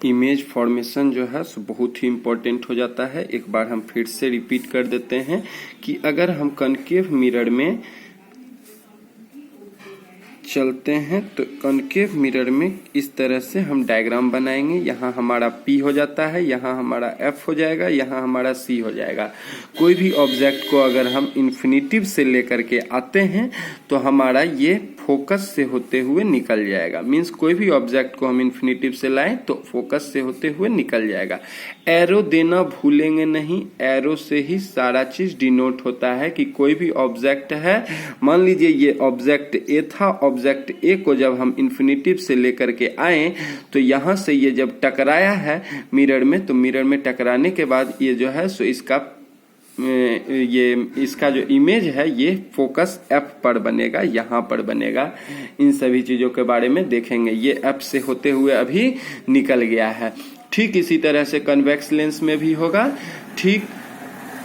Image formation जो है सो बहुत ही इम्पोर्टेंट हो जाता है। एक बार हम फिर से रिपीट कर देते हैं कि अगर हम कनकेव मिरर में चलते हैं तो कनकेव मिरर में इस तरह से हम डायग्राम बनाएंगे। यहाँ हमारा P हो जाता है, यहाँ हमारा F हो जाएगा, यहाँ हमारा C हो जाएगा। कोई भी ऑब्जेक्ट को अगर हम इन्फिनिटिव से लेकर के आते हैं तो हमारा ये फोकस से होते हुए निकल जाएगा। मीन्स कोई भी ऑब्जेक्ट को हम इन्फिनिटिव से लाएं तो फोकस से होते हुए निकल जाएगा। एरो देना भूलेंगे नहीं, एरो से ही सारा चीज डिनोट होता है कि कोई भी ऑब्जेक्ट है। मान लीजिए ये ऑब्जेक्ट ए था, ऑब्जेक्ट ए को जब हम इन्फिनिटिव से लेकर के आए तो यहाँ से ये जब टकराया है मिरर में, तो मिरर में टकराने के बाद ये जो है सो इसका जो इमेज है ये फोकस F पर बनेगा, यहाँ पर बनेगा। इन सभी चीजों के बारे में देखेंगे। ये F से होते हुए अभी निकल गया है। ठीक इसी तरह से कन्वेक्स लेंस में भी होगा। ठीक,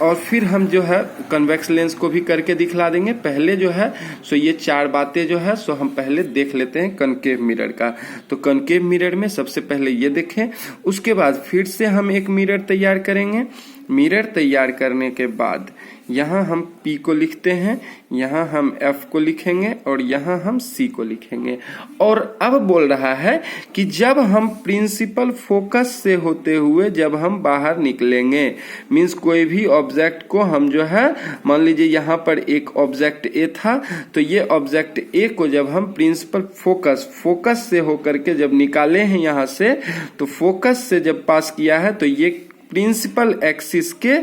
और फिर हम जो है कन्वेक्स लेंस को भी करके दिखला देंगे। पहले जो है सो ये चार बातें जो है सो हम पहले देख लेते हैं कनकेव मिरर का। तो कनकेव मिरर में सबसे पहले ये देखें, उसके बाद फिर से हम एक मिरर तैयार करेंगे। मिरर तैयार करने के बाद यहाँ हम P को लिखते हैं, यहाँ हम F को लिखेंगे और यहाँ हम C को लिखेंगे। और अब बोल रहा है कि जब हम प्रिंसिपल फोकस से होते हुए जब हम बाहर निकलेंगे, मीन्स कोई भी ऑब्जेक्ट को हम जो है, मान लीजिए यहाँ पर एक ऑब्जेक्ट A था, तो ये ऑब्जेक्ट A को जब हम प्रिंसिपल फोकस से होकर के जब निकाले हैं यहाँ से, तो फोकस से जब पास किया है तो ये प्रिंसिपल एक्सिस के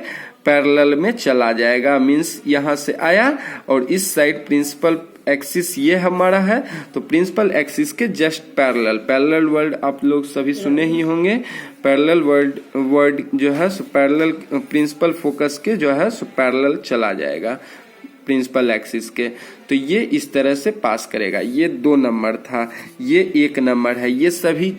पैरेलल में चला जाएगा। मीन्स यहाँ से आया और इस साइड प्रिंसिपल एक्सिस ये हमारा है, तो प्रिंसिपल एक्सिस के जस्ट पैरेलल वर्ड आप लोग सभी सुने ही होंगे। पैरेलल वर्ड जो है सो पैरेलल प्रिंसिपल फोकस के जो है सो पैरेलल चला जाएगा प्रिंसिपल एक्सिस के। तो ये इस तरह से पास करेगा। ये 2 नंबर था, ये 1 नंबर है। ये सभी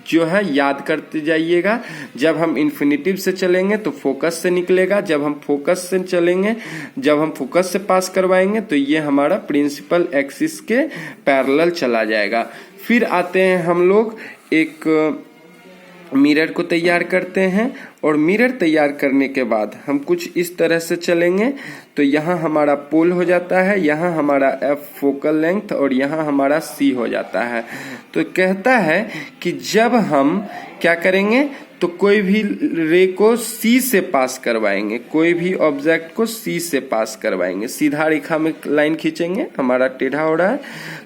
जो है याद करते जाइएगा। जब हम इन्फिनिटिव से चलेंगे तो फोकस से निकलेगा, जब हम फोकस से चलेंगे, जब हम फोकस से पास करवाएंगे तो ये हमारा प्रिंसिपल एक्सिस के पैरेलल चला जाएगा। फिर आते हैं हम लोग एक मिरर को तैयार करते हैं, और मिरर तैयार करने के बाद हम कुछ इस तरह से चलेंगे। तो यहाँ हमारा पोल हो जाता है, यहाँ हमारा F फोकल लेंथ और यहाँ हमारा C हो जाता है। तो कहता है कि जब हम क्या करेंगे तो कोई भी रे को C से पास करवाएंगे, कोई भी ऑब्जेक्ट को C से पास करवाएंगे। सीधा रेखा में लाइन खींचेंगे, हमारा टेढ़ा हो रहा है।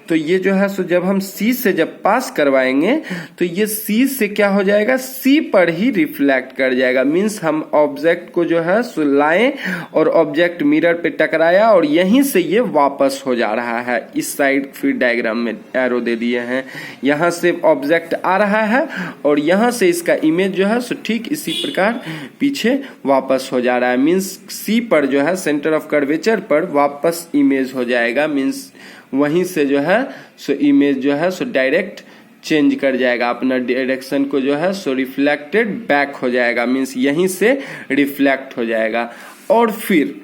तो ये जो है सो जब हम C से जब पास करवाएंगे तो ये C से क्या हो जाएगा, C पर ही रिफ्लेक्ट कर जाएगा। मीन्स हम ऑब्जेक्ट को जो है सो लाएं और ऑब्जेक्ट मिरर पे टकराया और यहीं से ये वापस हो जा रहा है। इस साइड फिर डायग्राम में एरो दे दिए हैं, यहाँ से ऑब्जेक्ट आ रहा है और यहाँ से इसका इमेज जो है सो ठीक इसी प्रकार पीछे वापस हो जा रहा है। मीन्स C पर जो है सेंटर ऑफ कर्वेचर पर वापस इमेज हो जाएगा। मीन्स वहीं से जो है सो इमेज जो है सो डायरेक्ट चेंज कर जाएगा, अपना डायरेक्शन को जो है सो रिफ्लेक्टेड बैक हो जाएगा। मीन्स यहीं से रिफ्लेक्ट हो जाएगा। और फिर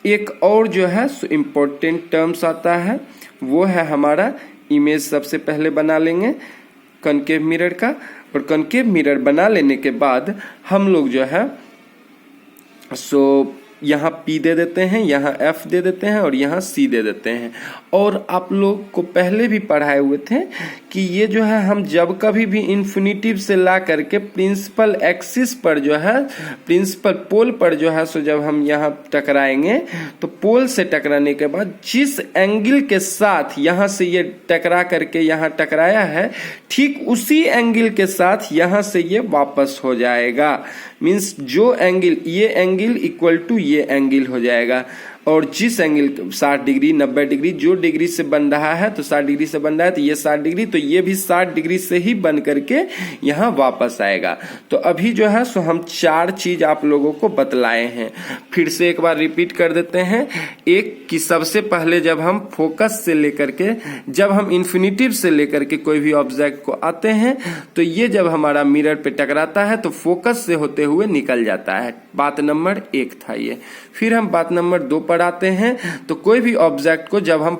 एक और जो है सो इम्पोर्टेंट टर्म्स आता है, वो है हमारा इमेज। सबसे पहले बना लेंगे कनकेव मिरर का, और कनकेव मिरर बना लेने के बाद हम लोग जो है सो यहाँ P दे देते हैं, यहाँ F दे देते हैं और यहाँ C दे देते हैं। और आप लोग को पहले भी पढ़ाए हुए थे कि ये जो है हम जब कभी भी इन्फिनिटिव से ला करके प्रिंसिपल एक्सिस पर जो है, प्रिंसिपल पोल पर जो है सो जब हम यहाँ टकराएंगे तो पोल से टकराने के बाद जिस एंगल के साथ यहाँ से ये टकरा करके यहाँ टकराया है, ठीक उसी एंगल के साथ यहाँ से ये वापस हो जाएगा। मीन्स जो एंगल, ये एंगल इक्वल टू ये एंगल हो जाएगा। और जिस एंगल 60 डिग्री 90 डिग्री जो डिग्री से बन रहा है, तो 60 डिग्री से बन रहा है तो ये 60 डिग्री, तो ये भी 60 डिग्री से ही बन करके यहाँ वापस आएगा। तो अभी जो है सो हम 4 चीज आप लोगों को बतलाए हैं। फिर से एक बार रिपीट कर देते हैं। एक कि सबसे पहले जब हम फोकस से लेकर के, जब हम इन्फिनिटिव से लेकर के कोई भी ऑब्जेक्ट को आते हैं तो ये जब हमारा मिरर पे टकराता है तो फोकस से होते हुए निकल जाता है। बात नंबर 1 था ये। फिर हम बात नंबर 2 पर बढ़ाते हैं, तो कोई भी ऑब्जेक्ट को जब हम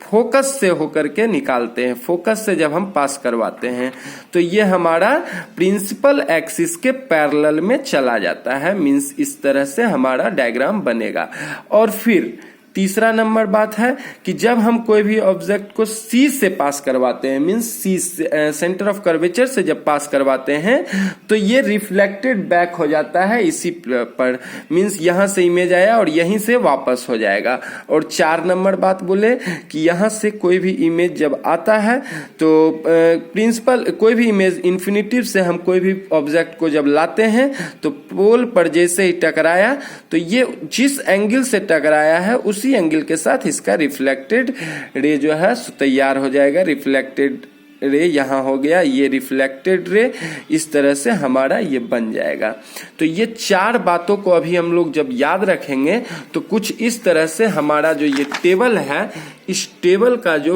फोकस से होकर के निकालते हैं, फोकस से जब हम पास करवाते हैं, तो ये हमारा प्रिंसिपल एक्सिस के पैरेलल में चला जाता है। मींस इस तरह से हमारा डायग्राम बनेगा। और फिर तीसरा नंबर बात है कि जब हम कोई भी ऑब्जेक्ट को सी से पास करवाते हैं, means C center of curvature से जब पास करवाते हैं, तो ये रिफ्लेक्टेड बैक हो जाता है इसी पर। मींस यहां से इमेज आया और यहीं से वापस हो जाएगा। और 4 नंबर बात बोले कि यहां से कोई भी इमेज जब आता है तो प्रिंसिपल कोई भी इमेज इन्फिनिटिव से हम कोई भी ऑब्जेक्ट को जब लाते हैं तो पोल पर जैसे ही टकराया तो ये जिस एंगल से टकराया है उसी एंगल के साथ इसका रिफ्लेक्टेड रे जो है तैयार हो जाएगा। रिफ्लेक्टेड रे यहाँ हो गया, ये रिफ्लेक्टेड रे इस तरह से हमारा ये बन जाएगा। तो ये 4 बातों को अभी हम लोग जब याद रखेंगे तो कुछ इस तरह से हमारा जो ये टेबल है, इस टेबल का जो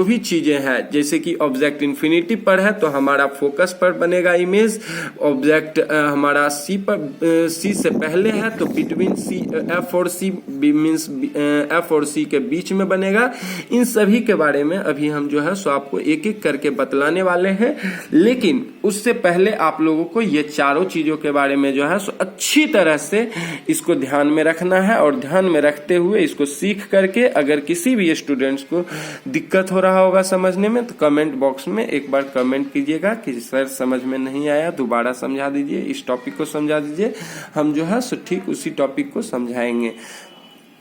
भी चीजें हैं, जैसे कि ऑब्जेक्ट इन्फिनिटी पर है तो हमारा फोकस पर बनेगा इमेज, ऑब्जेक्ट हमारा सी से पहले है तो बिटवीन सी एफ और सी मींस एफ और सी के बीच में बनेगा। इन सभी के बारे में अभी हम जो है सो आपको एक एक करके बतलाने वाले हैं, लेकिन उससे पहले आप लोगों को ये चारों चीजों के बारे में जो है सो अच्छी तरह से इसको ध्यान में रखना है। और ध्यान में रखते हुए इसको सीख करके अगर किसी भी स्टूडेंट्स को दिक्कत हो रहा होगा समझने में तो कमेंट बॉक्स में एक बार कमेंट कीजिएगा कि सर समझ में नहीं आया, दोबारा समझा दीजिए, इस टॉपिक को समझा दीजिए। हम जो है सो ठीक उसी टॉपिक को समझाएंगे।